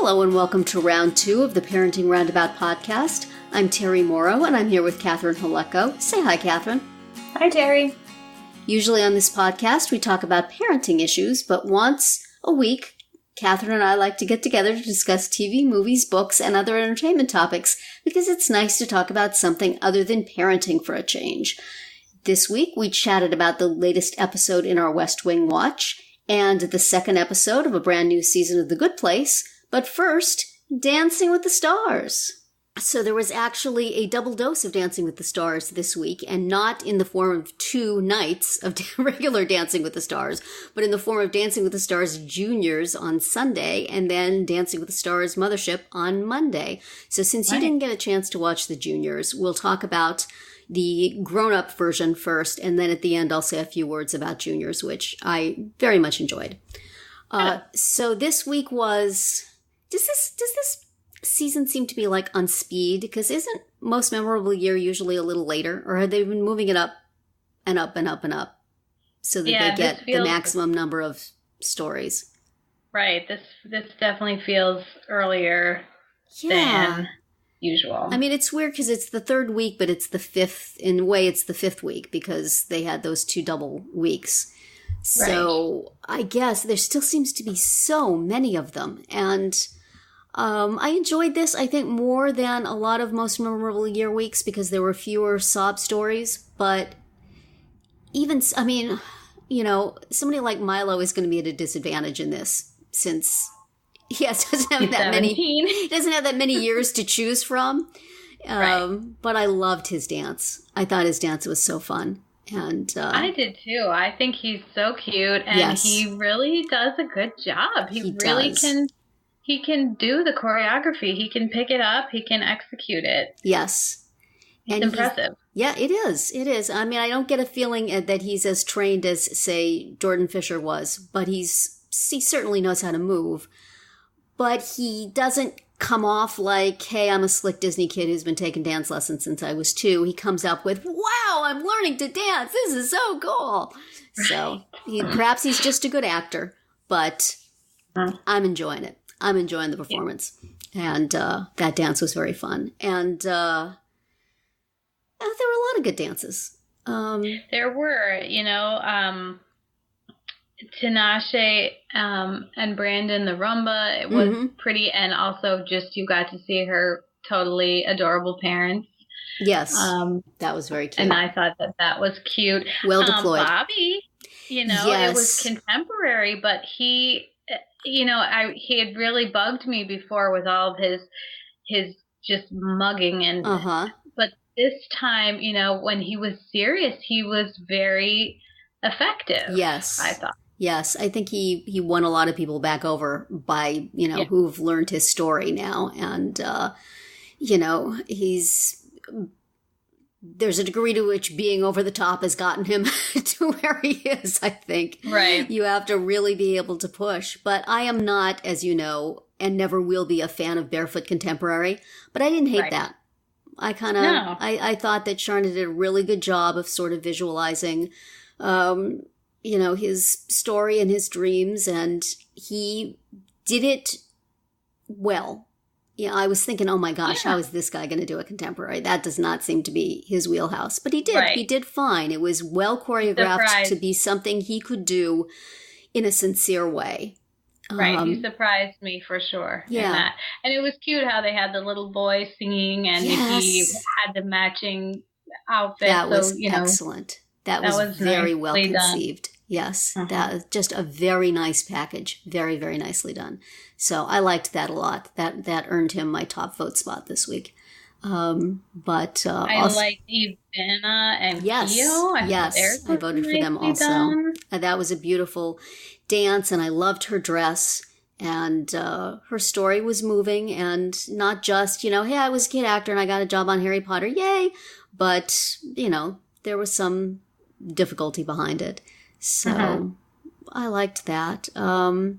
Hello and welcome to round 2 of the Parenting Roundabout podcast. I'm Terri Morrow and I'm here with Catherine Haleko. Say hi, Catherine. Hi, Terri. Usually on this podcast we talk about parenting issues, but once a week, Catherine and I like to get together to discuss TV, movies, books, and other entertainment topics because it's nice to talk about something other than parenting for a change. This week we chatted about the latest episode in our West Wing watch and the second episode of a brand new season of The Good Place. But first, Dancing with the Stars. So there was actually a double dose of Dancing with the Stars this week, and not in the form of 2 nights of regular Dancing with the Stars, but in the form of Dancing with the Stars Juniors on Sunday, and then Dancing with the Stars Mothership on Monday. So since you didn't get a chance to watch the Juniors, we'll talk about the grown-up version first, and then at the end I'll say a few words about Juniors, which I very much enjoyed. So this week was... Does this season seem to be like on speed? Because isn't Most Memorable Year usually a little later? Or have they been moving it up and up and up and up so that they get the maximum number of stories? Right. This definitely feels earlier than usual. I mean, it's weird because it's the 3rd week, but it's the 5th. In a way, it's the 5th week because they had those 2 double weeks. So I guess there still seems to be so many of them. And I enjoyed this, I think, more than a lot of Most Memorable Year weeks because there were fewer sob stories. But even, I mean, you know, somebody like Milo is going to be at a disadvantage in this since he doesn't have that many years to choose from. But I loved his dance. I thought his dance was so fun. And I did too. I think he's so cute, and he really does a good job. He really can. He can do the choreography. He can pick it up. He can execute it. Yes. It's impressive. It is. It is. I mean, I don't get a feeling that he's as trained as, say, Jordan Fisher was, but he certainly knows how to move. But he doesn't come off like, hey, I'm a slick Disney kid who's been taking dance lessons since I was 2. He comes up with, wow, I'm learning to dance. This is so cool. So perhaps he's just a good actor, but I'm enjoying it. I'm enjoying the performance. And that dance was very fun. And there were a lot of good dances. There were, Tinashe and Brandon, the rumba, it was pretty. And also just you got to see her totally adorable parents. Yes, that was very cute. And I thought that was cute. Well deployed. Bobby, it was contemporary, but he... he had really bugged me before with all of his just mugging and but this time, when he was serious, he was very effective. Yes. I thought. Yes, I think he won a lot of people back over by, who've learned his story now. And, there's a degree to which being over the top has gotten him to where he is, I think. Right. You have to really be able to push. But I am not, as you know, and never will be a fan of barefoot contemporary. But I didn't hate that. I kind of, I thought that Sharna did a really good job of sort of visualizing, his story and his dreams. And he did it well. Yeah, I was thinking, oh my gosh, how is this guy going to do a contemporary? That does not seem to be his wheelhouse. But he did. Right. He did fine. It was well choreographed to be something he could do in a sincere way. Right. He surprised me for sure. Yeah. In that. And it was cute how they had the little boy singing and he had the matching outfit. That was excellent. That was very well conceived. Yes, that was just a very nice package. Very, very nicely done. So I liked that a lot. That earned him my top vote spot this week. I liked Ivana and Keo. I voted for them also. That was a beautiful dance, and I loved her dress. And her story was moving, and not just, hey, I was a kid actor and I got a job on Harry Potter, yay! But, there was some difficulty behind it. So I liked that. There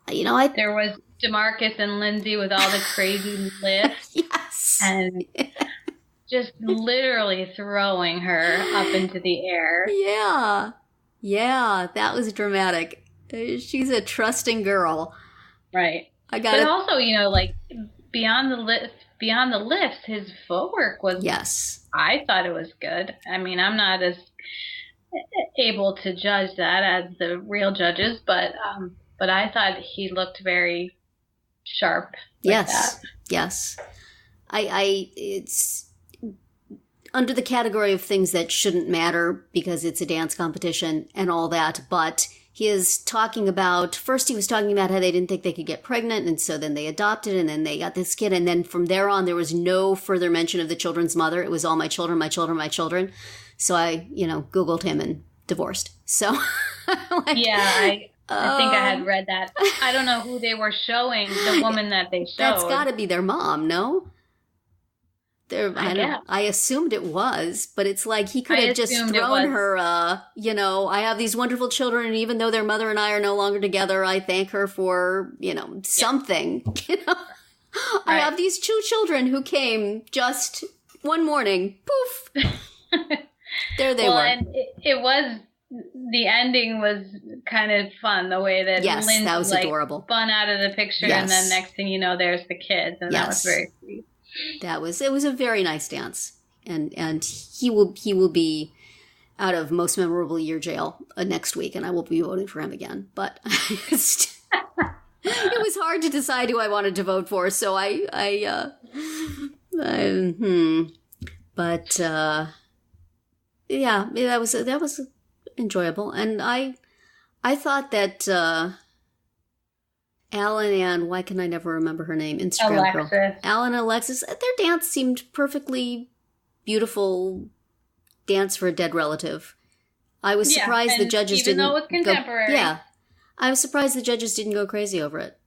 was DeMarcus and Lindsay with all the crazy lifts. Yes. And just literally throwing her up into the air. Yeah. Yeah, that was dramatic. She's a trusting girl. Right. But also, like beyond the lifts, his footwork was. Yes. I thought it was good. I mean, I'm not as able to judge that as the real judges, but I thought he looked very sharp. Yes. Yes. It's under the category of things that shouldn't matter because it's a dance competition and all that, but he was talking about how they didn't think they could get pregnant, and so then they adopted, and then they got this kid, and then from there on, there was no further mention of the children's mother. It was all my children, my children, my children. So I, Googled him and divorced. So, I think I had read that. I don't know who they were showing, the woman that they showed. That's got to be their mom, no? I assumed it was, but it's like he could have just thrown her, I have these wonderful children, and even though their mother and I are no longer together, I thank her for, something. I have these 2 children who came just one morning. Poof. There they were. And it was, the ending was kind of fun, the way that Lindsay, that was adorable. Spun out of the picture, and then next thing you know, there's the kids, and that was very sweet. It was a very nice dance, and he will be out of most memorable year jail next week, and I will be voting for him again. But it was hard to decide who I wanted to vote for, so but that was enjoyable, and I thought that Alan and, why can I never remember her name? Instagram Alexis. girl. Alan and Alexis, their dance seemed perfectly beautiful dance for a dead relative. I was surprised the judges didn't. Even though it was contemporary. I was surprised the judges didn't go crazy over it.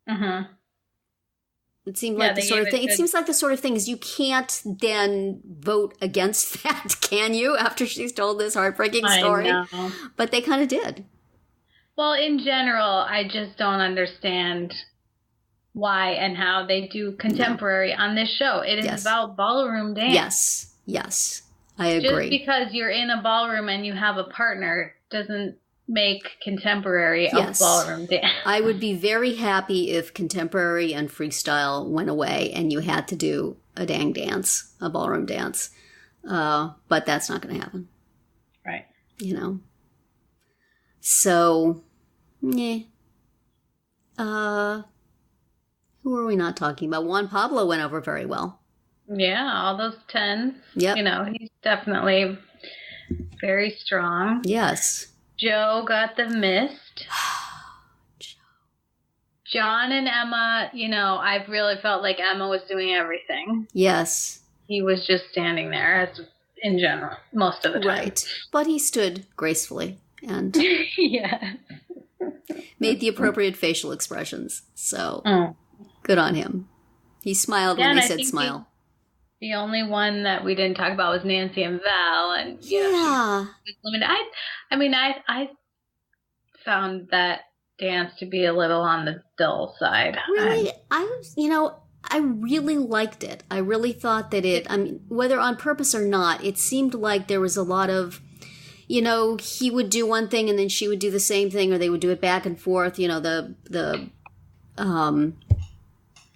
Mm-hmm. It seemed like the sort of thing. It seems like the sort of thing is you can't then vote against that, can you? After she's told this heartbreaking story, I know. But they kind of did. Well, in general, I just don't understand why and how they do contemporary on this show. It is about ballroom dance. Yes, I agree. Just because you're in a ballroom and you have a partner doesn't make contemporary a ballroom dance. I would be very happy if contemporary and freestyle went away and you had to do a dang dance, a ballroom dance. But that's not going to happen. Right. So, Who are we not talking about? Juan Pablo went over very well. Yeah, all those 10s. Yep. He's definitely very strong. Yes. Joe got the mist. John and Emma, I really felt like Emma was doing everything. Yes. He was just standing there, as in general, most of the time. Right. But he stood gracefully and made the appropriate facial expressions. So good on him. He smiled when they said smile. The only one that we didn't talk about was Nancy and Val, and I found that dance to be a little on the dull side. Really, I really liked it. I really thought that whether on purpose or not, it seemed like there was a lot of, he would do one thing and then she would do the same thing, or they would do it back and forth. The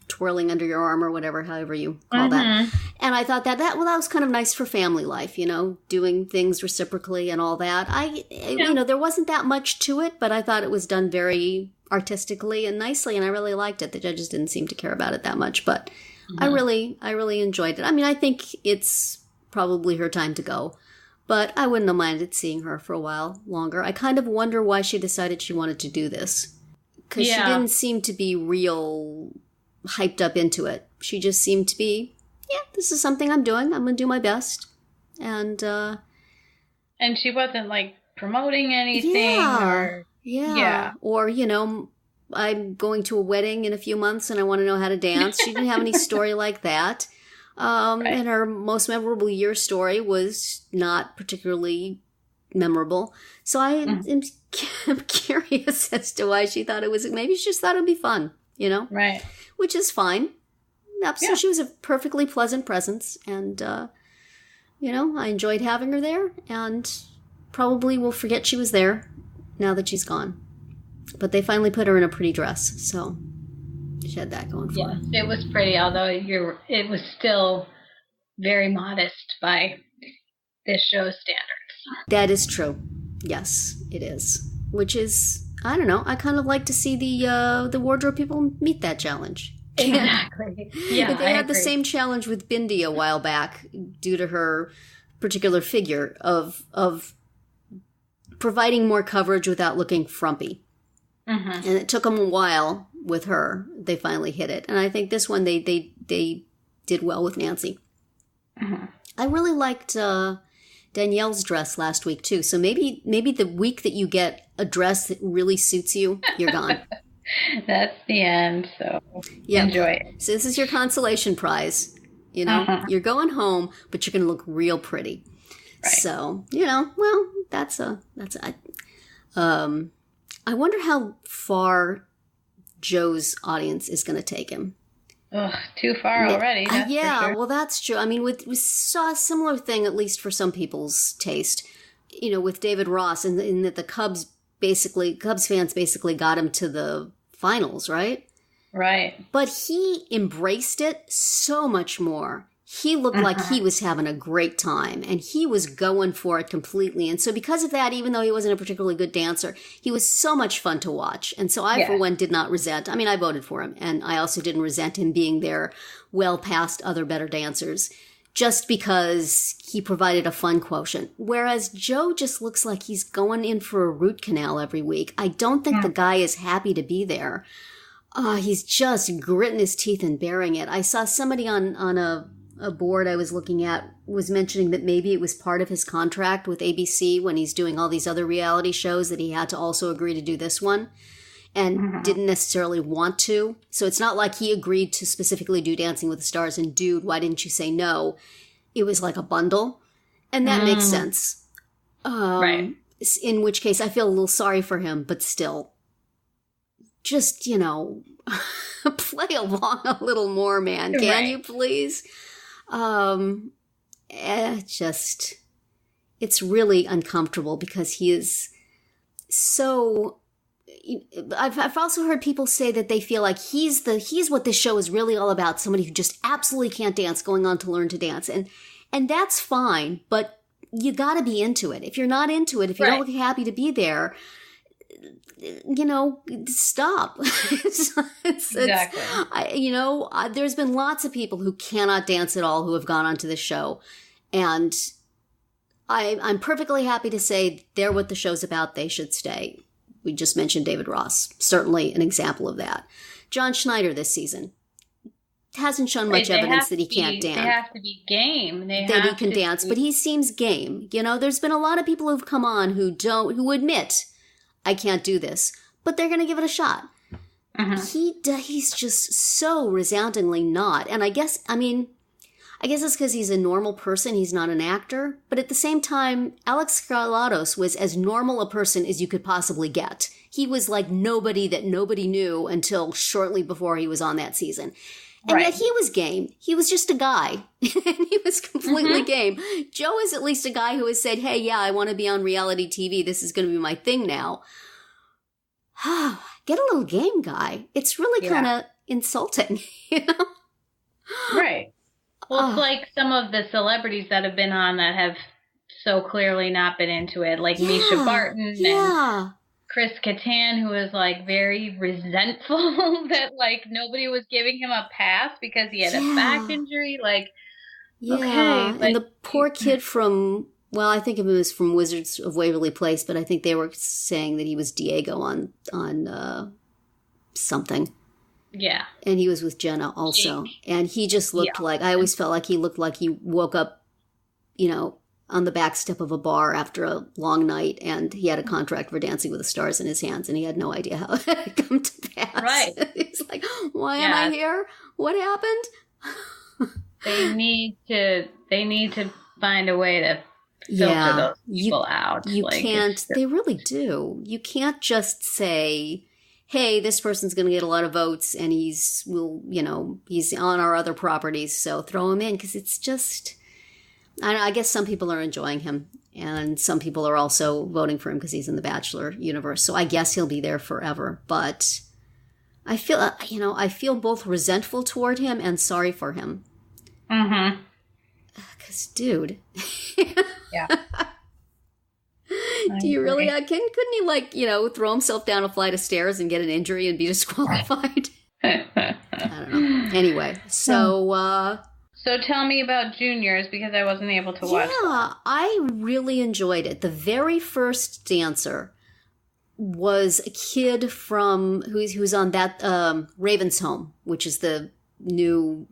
twirling under your arm or whatever, however you call that. And I thought that was kind of nice for family life, doing things reciprocally and all that. There wasn't that much to it, but I thought it was done very artistically and nicely, and I really liked it. The judges didn't seem to care about it that much, but I really enjoyed it. I think it's probably her time to go, but I wouldn't have minded seeing her for a while longer. I kind of wonder why she decided she wanted to do this, because she didn't seem to be real hyped up into it. She just seemed to be, this is something I'm doing. I'm going to do my best. And she wasn't promoting anything or I'm going to a wedding in a few months and I want to know how to dance. She didn't have any story like that. And her most memorable year story was not particularly memorable. So I'm curious as to why she thought maybe she just thought it would be fun, Right. Which is fine. So she was a perfectly pleasant presence, and, I enjoyed having her there, and probably will forget she was there now that she's gone. But they finally put her in a pretty dress, so she had that going for her. Yes, it was pretty, although it was still very modest by this show's standards. That is true. Yes, it is. Which is, I don't know, I kind of like to see the wardrobe people meet that challenge. Exactly. Yeah, they had the same challenge with Bindi a while back due to her particular figure of providing more coverage without looking frumpy. Mm-hmm. And it took them a while with her. They finally hit it. And I think this one they did well with Nancy. Mm-hmm. I really liked Danielle's dress last week too. So maybe the week that you get a dress that really suits you, you're gone. That's the end, so enjoy it. So this is your consolation prize. You know, you're going home, but you're going to look real pretty. Right. So, well, that's I wonder how far Joe's audience is going to take him. Ugh, too far already. That's for sure. Well, that's true. I mean, we saw a similar thing, at least for some people's taste, with David Ross, in that the Cubs fans basically got him to the finals, right? Right. But he embraced it so much more. He looked like he was having a great time, and he was going for it completely. And so because of that, even though he wasn't a particularly good dancer, he was so much fun to watch. And so I, for one, did not resent. I mean, I voted for him, and I also didn't resent him being there well past other better dancers, just because he provided a fun quotient. Whereas Joe just looks like he's going in for a root canal every week. I don't think the guy is happy to be there. He's just gritting his teeth and bearing it. I saw somebody on a board I was looking at was mentioning that maybe it was part of his contract with ABC when he's doing all these other reality shows that he had to also agree to do this one and didn't necessarily want to. So it's not like he agreed to specifically do Dancing with the Stars and dude, why didn't you say no? It was like a bundle. And that makes sense. Right. In which case I feel a little sorry for him, but still just, play along a little more, man. Can you please? It's really uncomfortable because he is so. I've also heard people say that they feel like he's what this show is really all about. Somebody who just absolutely can't dance, going on to learn to dance, and that's fine. But you got to be into it. If you're not into it, if you don't look happy to be there, stop. Exactly. There's been lots of people who cannot dance at all who have gone onto this show. And I'm perfectly happy to say they're what the show's about. They should stay. We just mentioned David Ross. Certainly an example of that. John Schneider this season hasn't shown much evidence that he can't dance. They have to be game. That he can dance, but he seems game. There's been a lot of people who've come on who admit, I can't do this, but they're going to give it a shot. He's just so resoundingly not. And I guess it's because he's a normal person. He's not an actor. But at the same time, Alex Skarlatos was as normal a person as you could possibly get. He was like nobody that nobody knew until shortly before he was on that season. And yet he was game. He was just a guy. And he was completely game. Joe is at least a guy who has said, hey, yeah, I want to be on reality TV. This is going to be my thing now. Get a little game, guy. It's really kind of insulting, Right. Well, it's like some of the celebrities that have been on that have so clearly not been into it, like Misha Barton and Chris Kattan, who was like very resentful that like nobody was giving him a pass because he had a back injury. Like, okay. But, and the poor kid from, I think it was from Wizards of Waverly Place, but I think they were saying that he was Diego on something. Yeah. And he was with Jenna also. And he just looked like, I always felt like he looked like he woke up, on the back step of a bar after a long night, and he had a contract for Dancing with the Stars in his hands, and he had no idea how it had come to pass. Right. He's like, why am I here? What happened? They need to find a way to filter those people out. You can't. They really do. You can't just say, hey, this person's going to get a lot of votes and he's on our other properties, so throw him in, because it's just, I guess some people are enjoying him, And some people are also voting for him because he's in the Bachelor universe. So I guess he'll be there forever. But I feel both resentful toward him and sorry for him. Mm-hmm. Because, dude. Yeah. Do you really? Couldn't he, throw himself down a flight of stairs and get an injury and be disqualified? I don't know. Anyway, so... So tell me about Juniors, because I wasn't able to watch that. Yeah, I really enjoyed it. The very first dancer was a kid from who's on that Raven's Home, which is the new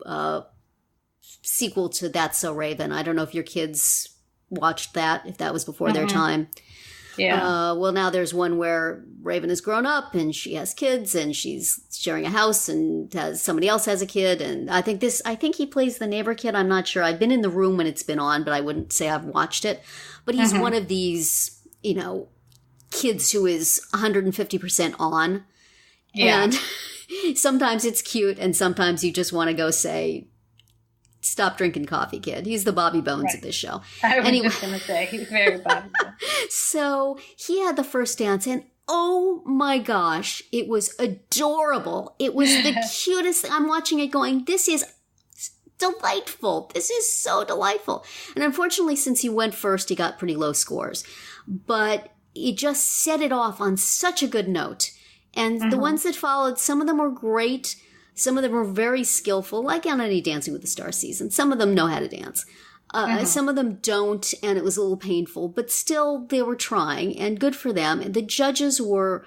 sequel to That's So Raven. I don't know if your kids watched that, if that was before their time. Yeah. Well, now there's one where Raven has grown up and she has kids and she's sharing a house and somebody else has a kid. And I think he plays the neighbor kid. I'm not sure. I've been in the room when it's been on, but I wouldn't say I've watched it. But he's one of these, kids who is 150% on. Yeah. And sometimes it's cute and sometimes you just want to go say, stop drinking coffee, kid. He's the Bobby Bones of this show. I was just going to say, he's very Bobby Bones. So he had the first dance, and oh my gosh, it was adorable. It was the cutest thing. I'm watching it going, this is delightful. This is so delightful. And unfortunately, since he went first, he got pretty low scores. But it just set it off on such a good note. And the ones that followed, some of them were great. Some of them were very skillful, like on any Dancing with the Stars season. Some of them know how to dance. Some of them don't, and it was a little painful. But still, they were trying, and good for them. And the judges were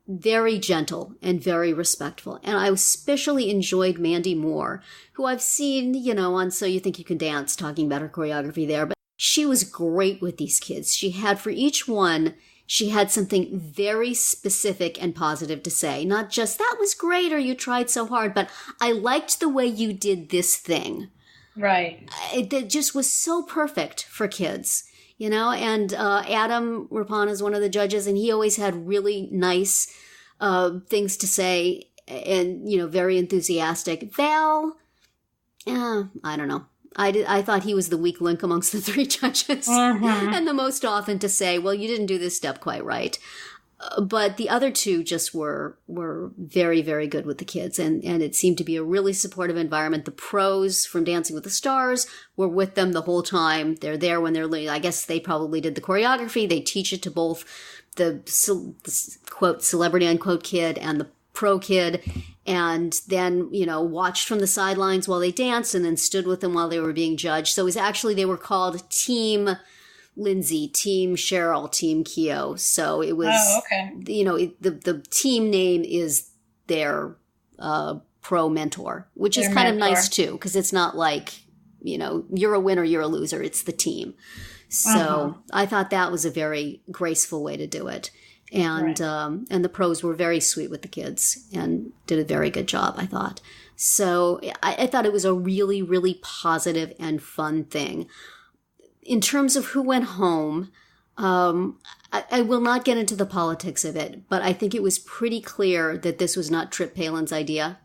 very gentle and very respectful. And I especially enjoyed Mandy Moore, who I've seen, on So You Think You Can Dance, talking about her choreography there. But she was great with these kids. She had, for each one, she had something very specific and positive to say. Not just, that was great, or you tried so hard, but I liked the way you did this thing. Right. It just was so perfect for kids, and Adam Rippon is one of the judges, and he always had really nice things to say and, very enthusiastic. Val, I don't know. I thought he was the weak link amongst the three judges and the most often to say, well, you didn't do this step quite right. But the other two just were very, very good with the kids. And it seemed to be a really supportive environment. The pros from Dancing with the Stars were with them the whole time. They're there when they're, I guess they probably did the choreography. They teach it to both the quote, celebrity, unquote kid and the pro kid. And then, watched from the sidelines while they danced and then stood with them while they were being judged. So it was actually, they were called Team Lindsay, Team Cheryl, Team Keo. So it was, the team name is their pro mentor, which is kind of nice too, because it's not like, you're a winner, you're a loser. It's the team. So I thought that was a very graceful way to do it. And and the pros were very sweet with the kids and did a very good job, I thought. So I thought it was a really, really positive and fun thing. In terms of who went home, I will not get into the politics of it, but I think it was pretty clear that this was not Trip Palin's idea.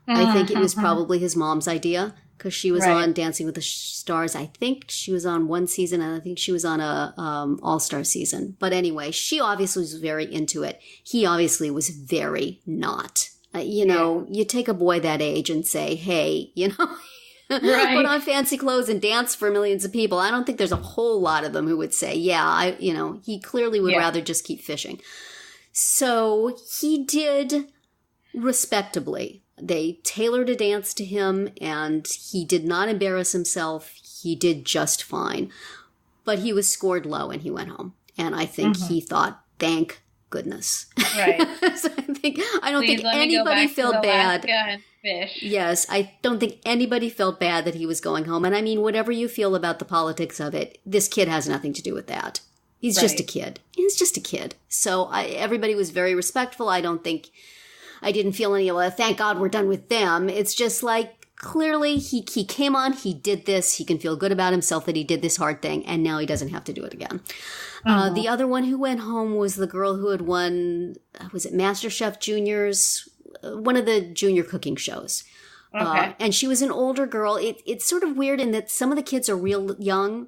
I think it was probably his mom's idea, because she was on Dancing with the Stars. I think she was on one season, and I think she was on a All-Star season. But anyway, she obviously was very into it. He obviously was very not. You take a boy that age and say, hey, put on fancy clothes and dance for millions of people. I don't think there's a whole lot of them who would say, he clearly would rather just keep fishing. So he did respectably. They tailored a dance to him, and he did not embarrass himself. He did just fine. But he was scored low, and he went home. And I think he thought, thank goodness. Right. So I don't think anybody felt bad. Fish. Yes, I don't think anybody felt bad that he was going home. And I mean, whatever you feel about the politics of it, this kid has nothing to do with that. He's just a kid. He's just a kid. So everybody was very respectful. I didn't feel any, thank God we're done with them. It's just like, clearly he came on, he did this, he can feel good about himself that he did this hard thing, and now he doesn't have to do it again. The other one who went home was the girl who had won, was it MasterChef Juniors? One of the junior cooking shows. And she was an older girl. It's sort of weird in that some of the kids are real young,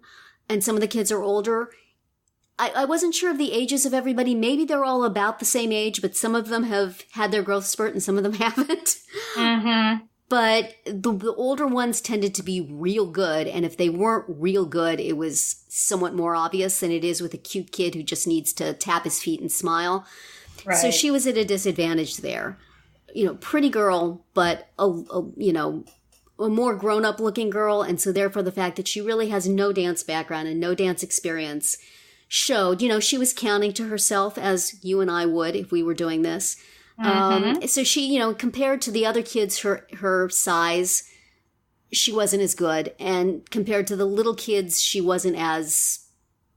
and some of the kids are older. I wasn't sure of the ages of everybody. Maybe they're all about the same age, but some of them have had their growth spurt and some of them haven't. Mm-hmm. But the older ones tended to be real good, and if they weren't real good, it was somewhat more obvious than it is with a cute kid who just needs to tap his feet and smile. Right. So she was at a disadvantage there. Pretty girl, but a more grown-up looking girl, and so therefore the fact that she really has no dance background and no dance experience showed. She was counting to herself as you and I would if we were doing this. Mm-hmm. So she, compared to the other kids her size, she wasn't as good. And compared to the little kids, she wasn't as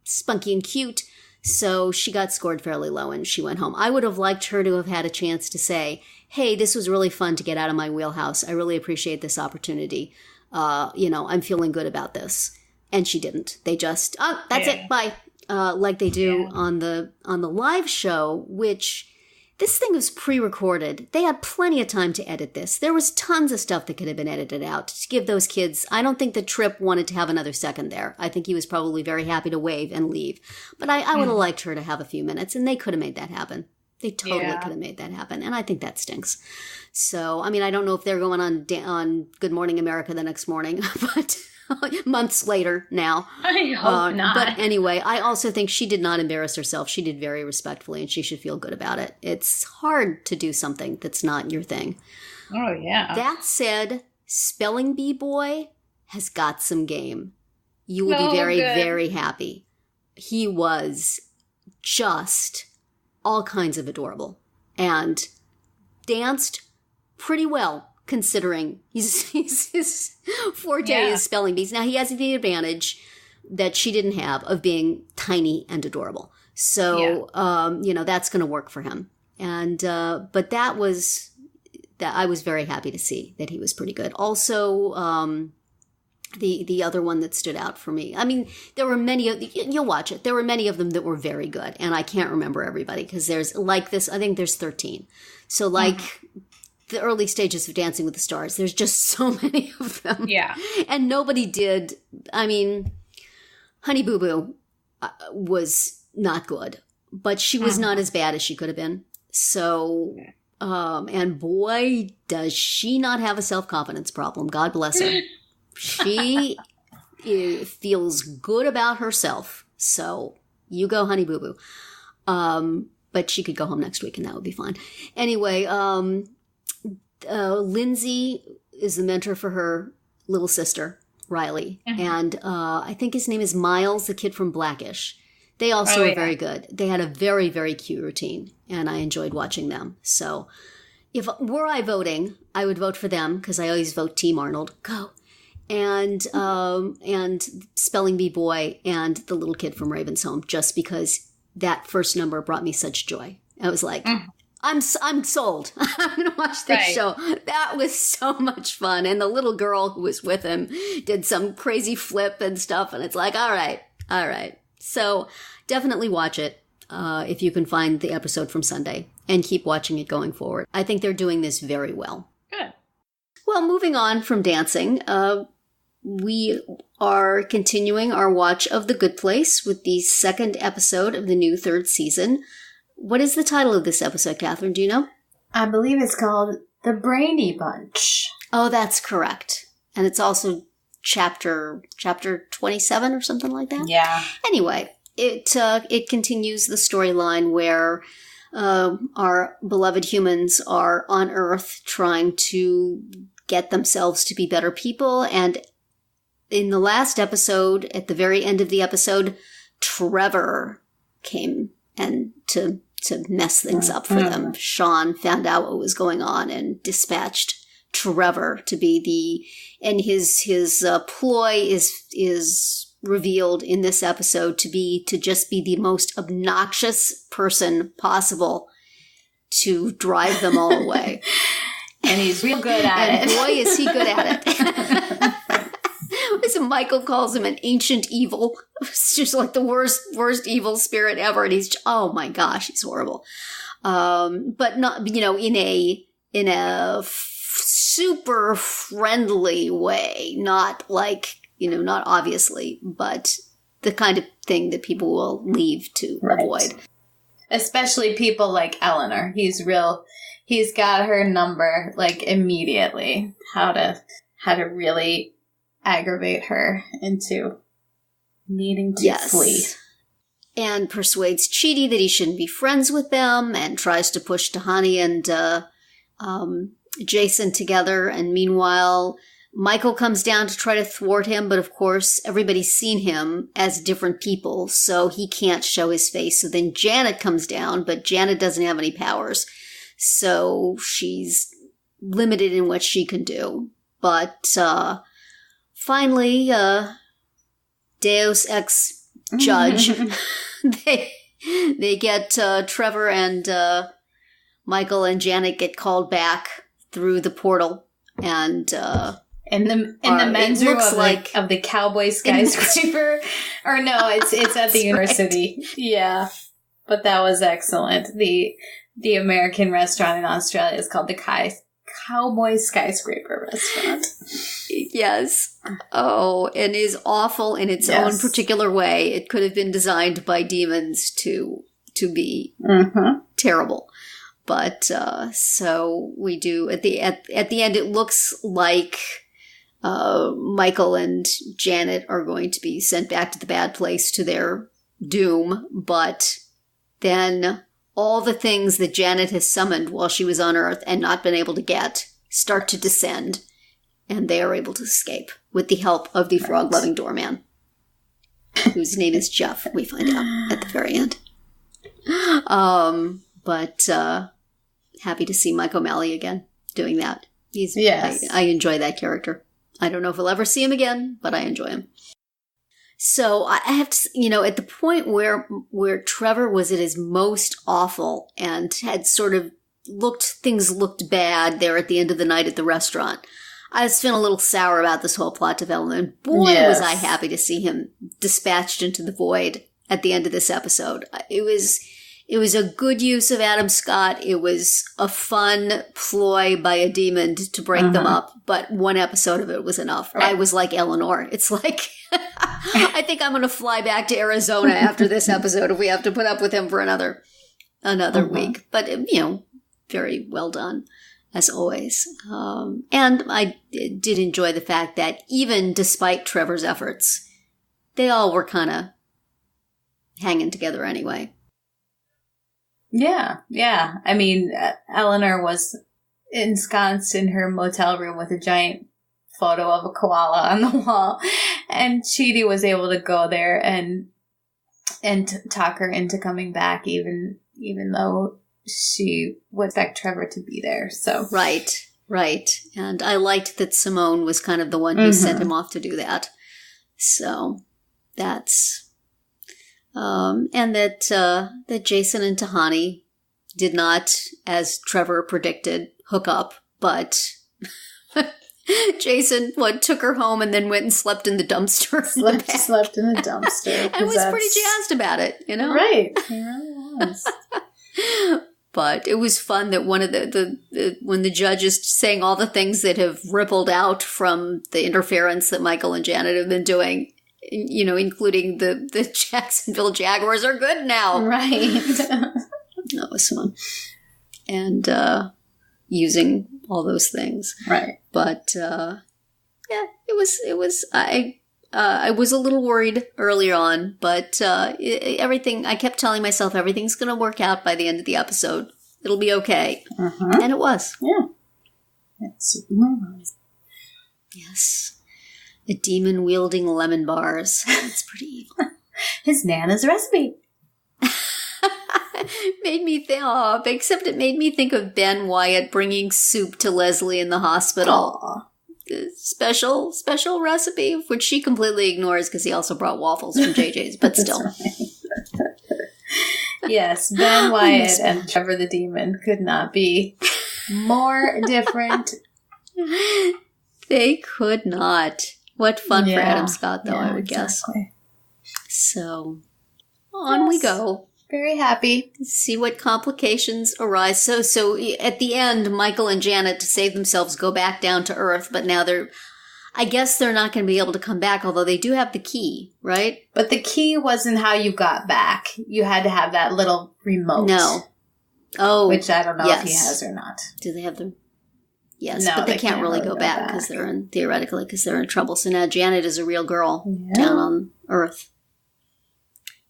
spunky and cute. So she got scored fairly low and she went home. I would have liked her to have had a chance to say, hey, this was really fun to get out of my wheelhouse. I really appreciate this opportunity. I'm feeling good about this. And she didn't. They just, that's it. Bye. Like they do on the live show, which this thing was pre-recorded. They had plenty of time to edit this. There was tons of stuff that could have been edited out to give those kids. I don't think that Tripp wanted to have another second there. I think he was probably very happy to wave and leave. But I would have liked her to have a few minutes, and they could have made that happen. They totally could have made that happen, and I think that stinks. So, I don't know if they're going on Good Morning America the next morning, but months later now. I hope not. But anyway, I also think she did not embarrass herself. She did very respectfully, and she should feel good about it. It's hard to do something that's not your thing. Oh, yeah. That said, Spelling Bee Boy has got some game. You will be very, very happy. He was just all kinds of adorable and danced pretty well. Considering his forte is spelling bees. Now, he has the advantage that she didn't have of being tiny and adorable. So, that's going to work for him. And, but that I was very happy to see that he was pretty good. Also, the other one that stood out for me. There were many you'll watch it. There were many of them that were very good. And I can't remember everybody because there's I think there's 13. So the early stages of Dancing with the Stars. There's just so many of them. Yeah. And nobody did. Honey Boo Boo was not good, but she was not as bad as she could have been. So, and boy, does she not have a self-confidence problem. God bless her. She feels good about herself. So you go, Honey Boo Boo. But she could go home next week and that would be fine. Anyway, Lindsay is the mentor for her little sister, Riley. Mm-hmm. And I think his name is Miles, the kid from Blackish. They also are very good. They had a very, very cute routine, and I enjoyed watching them. So if were I voting, I would vote for them because I always vote Team Arnold. Go. And Spelling Bee Boy and the little kid from Raven's Home, just because that first number brought me such joy. I was like... I'm sold. I'm going to watch this show. That was so much fun. And the little girl who was with him did some crazy flip and stuff. And it's like, all right. So definitely watch it if you can find the episode from Sunday and keep watching it going forward. I think they're doing this very well. Good. Well, moving on from dancing, we are continuing our watch of The Good Place with the second episode of the new third season. What is the title of this episode, Catherine? Do you know? I believe it's called The Brady Bunch. Oh, that's correct. And it's also chapter 27 or something like that? Yeah. Anyway, it continues the storyline where our beloved humans are on Earth trying to get themselves to be better people. And in the last episode, at the very end of the episode, Trevor came and to mess things up for them. Sean found out what was going on and dispatched Trevor to be and his ploy is revealed in this episode to just be the most obnoxious person possible to drive them all away. And he's real good at it. And boy, is he good at it. As Michael calls him, an ancient evil. It's just like the worst evil spirit ever. And he's, oh my gosh, he's horrible. But not, in a super friendly way. Not like, not obviously, but the kind of thing that people will leave to avoid. Especially people like Eleanor. He's got her number, like, immediately. How to really aggravate her into needing to flee. And persuades Chidi that he shouldn't be friends with them, and tries to push Tahani and Jason together. And meanwhile, Michael comes down to try to thwart him, but of course, everybody's seen him as different people, so he can't show his face. So then Janet comes down, but Janet doesn't have any powers, so she's limited in what she can do. But finally, Deus Ex Judge, they get Trevor and Michael and Janet get called back through the portal, and in the men's room of the cowboy skyscraper. Or no, it's at the university. Right. Yeah. But that was excellent. The American restaurant in Australia is called the Cowboy Skyscraper Restaurant. Yes. Oh, and is awful in its own particular way. It could have been designed by demons to be terrible. But so we do at the end. It looks like Michael and Janet are going to be sent back to the bad place to their doom. But then all the things that Janet has summoned while she was on Earth and not been able to get start to descend, and they are able to escape with the help of the frog-loving doorman, whose name is Jeff. We find out at the very end. But happy to see Mike O'Malley again doing that. I enjoy that character. I don't know if we'll ever see him again, but I enjoy him. So I have to, at the point where Trevor was at his most awful and had sort of things looked bad there at the end of the night at the restaurant, I was feeling a little sour about this whole plot development. Boy, was I happy to see him dispatched into the void at the end of this episode. It was a good use of Adam Scott. It was a fun ploy by a demon to break them up, but one episode of it was enough. Right. I was like Eleanor. It's like, I think I'm going to fly back to Arizona after this episode if we have to put up with him for another week. But, very well done, as always. And I did enjoy the fact that even despite Trevor's efforts, they all were kind of hanging together anyway. Yeah. I mean, Eleanor was ensconced in her motel room with a giant photo of a koala on the wall, and Chidi was able to go there and talk her into coming back, even though she would expect Trevor to be there. So right, and I liked that Simone was kind of the one who sent him off to do that. So that's. And that Jason and Tahani did not, as Trevor predicted, hook up, but Jason, took her home and then went and slept in the dumpster. Slept in the dumpster. And was pretty jazzed about it, Right. He really was. But it was fun that one of the when the judge is saying all the things that have rippled out from the interference that Michael and Janet have been doing, including the Jacksonville Jaguars are good now. Right. That was fun. And using all those things. Right. But it was I was a little worried earlier on, but everything, I kept telling myself everything's going to work out by the end of the episode. It'll be okay. And it was. Yeah. It certainly was. Yes. A demon wielding lemon bars. That's pretty evil. His Nana's recipe. Made me think, except it made me think of Ben Wyatt bringing soup to Leslie in the hospital. Special recipe, which she completely ignores because he also brought waffles from JJ's, but still. Right. Yes, Ben Wyatt and Trevor the Demon could not be more different. They could not. What fun for Adam Scott, though, I would guess. So, on we go. Very happy. See what complications arise. So at the end, Michael and Janet, to save themselves, go back down to Earth, but now I guess they're not going to be able to come back, although they do have the key, right? But the key wasn't how you got back. You had to have that little remote. No. Oh. Which I don't know if he has or not. Do they have them? Yes, no, but they can't really go back because theoretically, they're in trouble. So now Janet is a real girl down on Earth.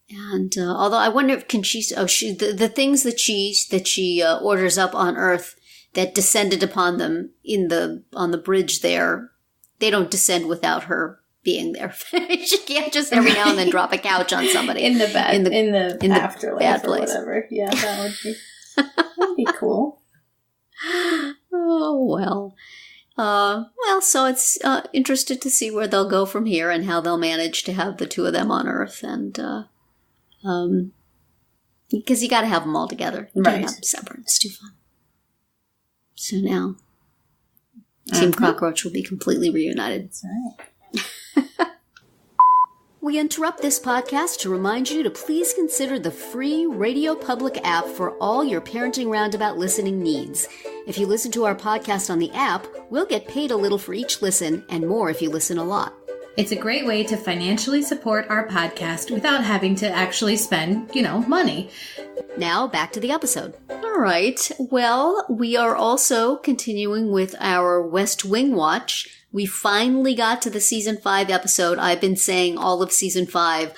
And although I wonder if the things that she orders up on Earth that descended upon them on the bridge there, they don't descend without her being there. She can't just every now and then drop a couch on somebody in the bed in the afterlife or whatever. Yeah, that'd be cool. Oh well. So it's interested to see where they'll go from here and how they'll manage to have the two of them on Earth, and because you got to have them all together, you can't have them separate. It's too fun. So now, Team Cockroach will be completely reunited. That's right. We interrupt this podcast to remind you to please consider the free Radio Public app for all your Parenting Roundabout listening needs. If you listen to our podcast on the app, we'll get paid a little for each listen and more if you listen a lot. It's a great way to financially support our podcast without having to actually spend, money. Now, back to the episode. All right. Well, we are also continuing with our West Wing watch. We finally got to the season 5 episode. I've been saying all of season 5.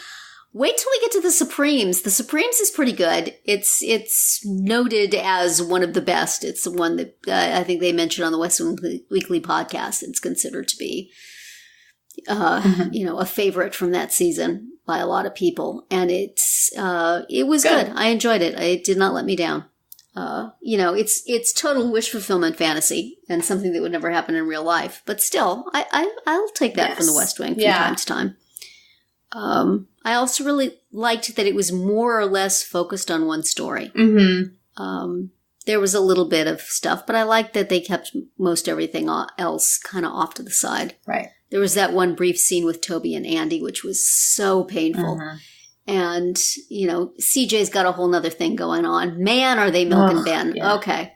Wait till we get to the Supremes. The Supremes is pretty good. It's noted as one of the best. It's the one that I think they mentioned on the West Wing Weekly podcast. It's considered to be, a favorite from that season by a lot of people. And it was good. I enjoyed it. It did not let me down. It's total wish fulfillment fantasy and something that would never happen in real life. But still, I'll take that from the West Wing from time to time. I also really liked that it was more or less focused on one story. Mm-hmm. There was a little bit of stuff, but I liked that they kept most everything else kind of off to the side. Right. There was that one brief scene with Toby and Andy, which was so painful. Mm-hmm. And, CJ's got a whole nother thing going on. Man, are they milking Ben. Yeah. Okay.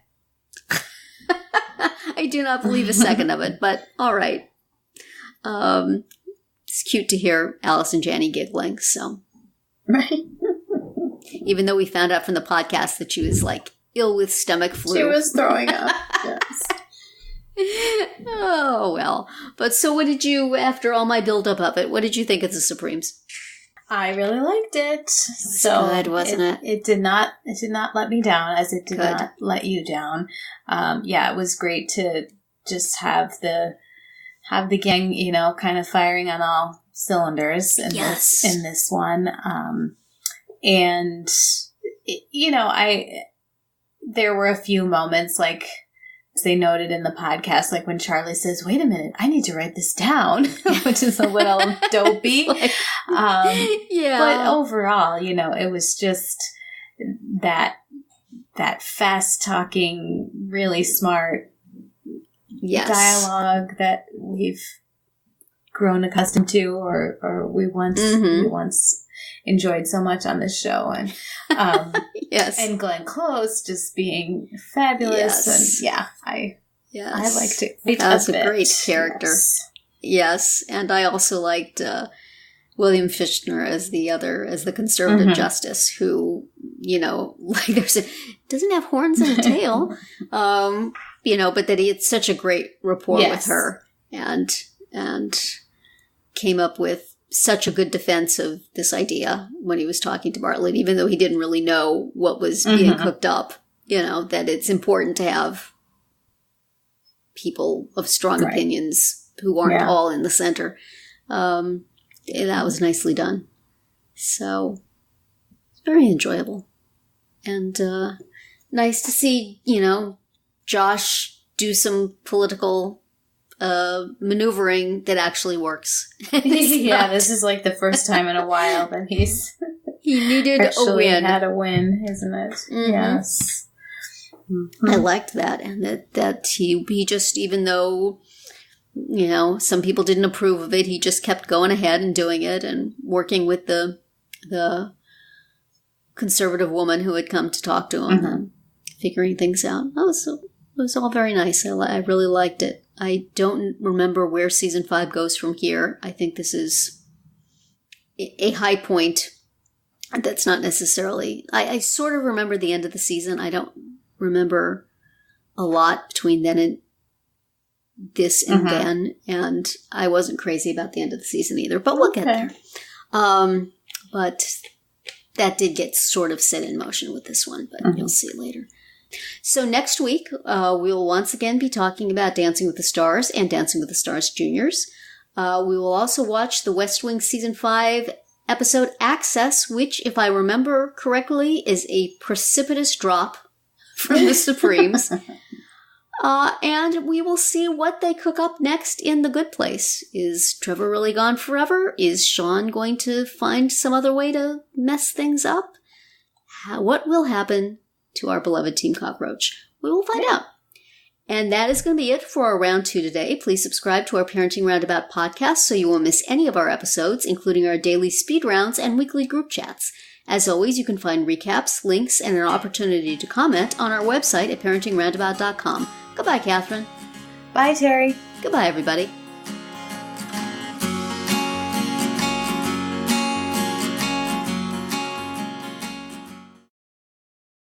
I do not believe a second of it, but all right. It's cute to hear Alice and Janney giggling, so. Right. Even though we found out from the podcast that she was, ill with stomach flu. She was throwing up, yes. Oh, well. But so what did you, after all my build-up of it, what did you think of the Supremes? I really liked it. It was good, wasn't it? It did not let me down, as it did not let you down. It was great to just have the gang, kind of firing on all cylinders in this one. There were a few moments, as they noted in the podcast, when Charlie says, "Wait a minute, I need to write this down," which is a little dopey. But overall, it was just that fast talking, really smart dialogue that we've grown accustomed to, or we once enjoyed so much on this show, and and Glenn Close just being fabulous, and I liked it. That was a great character. Yes, and I also liked William Fichtner as the conservative justice, who doesn't have horns and a tail, but that he had such a great rapport with her, and came up with such a good defense of this idea when he was talking to Bartlett, even though he didn't really know what was being cooked up, that it's important to have people of strong opinions who aren't all in the center. That was nicely done. So, it's very enjoyable. And nice to see, Josh do some political maneuvering that actually works. This is the first time in a while that he needed a win. Had a win, isn't it? Mm-hmm. Yes. Mm-hmm. I liked that, and that he just, even though some people didn't approve of it, he just kept going ahead and doing it and working with the conservative woman who had come to talk to him and figuring things out. It was all very nice. I really liked it. I don't remember where season 5 goes from here. I think this is a high point. That's not necessarily... I sort of remember the end of the season. I don't remember a lot between then and this and then. And I wasn't crazy about the end of the season either. But we'll get there. But that did get sort of set in motion with this one. But you'll see later. So next week, we'll once again be talking about Dancing with the Stars and Dancing with the Stars Juniors. We will also watch the West Wing Season 5 episode Access, which, if I remember correctly, is a precipitous drop from the Supremes. And we will see what they cook up next in The Good Place. Is Trevor really gone forever? Is Sean going to find some other way to mess things up? What will happen to our beloved Team Cockroach? We will find out. And that is going to be it for our round 2 today. Please subscribe to our Parenting Roundabout podcast so you won't miss any of our episodes, including our daily speed rounds and weekly group chats. As always, you can find recaps, links, and an opportunity to comment on our website at parentingroundabout.com. Goodbye, Catherine. Bye, Terri. Goodbye, everybody.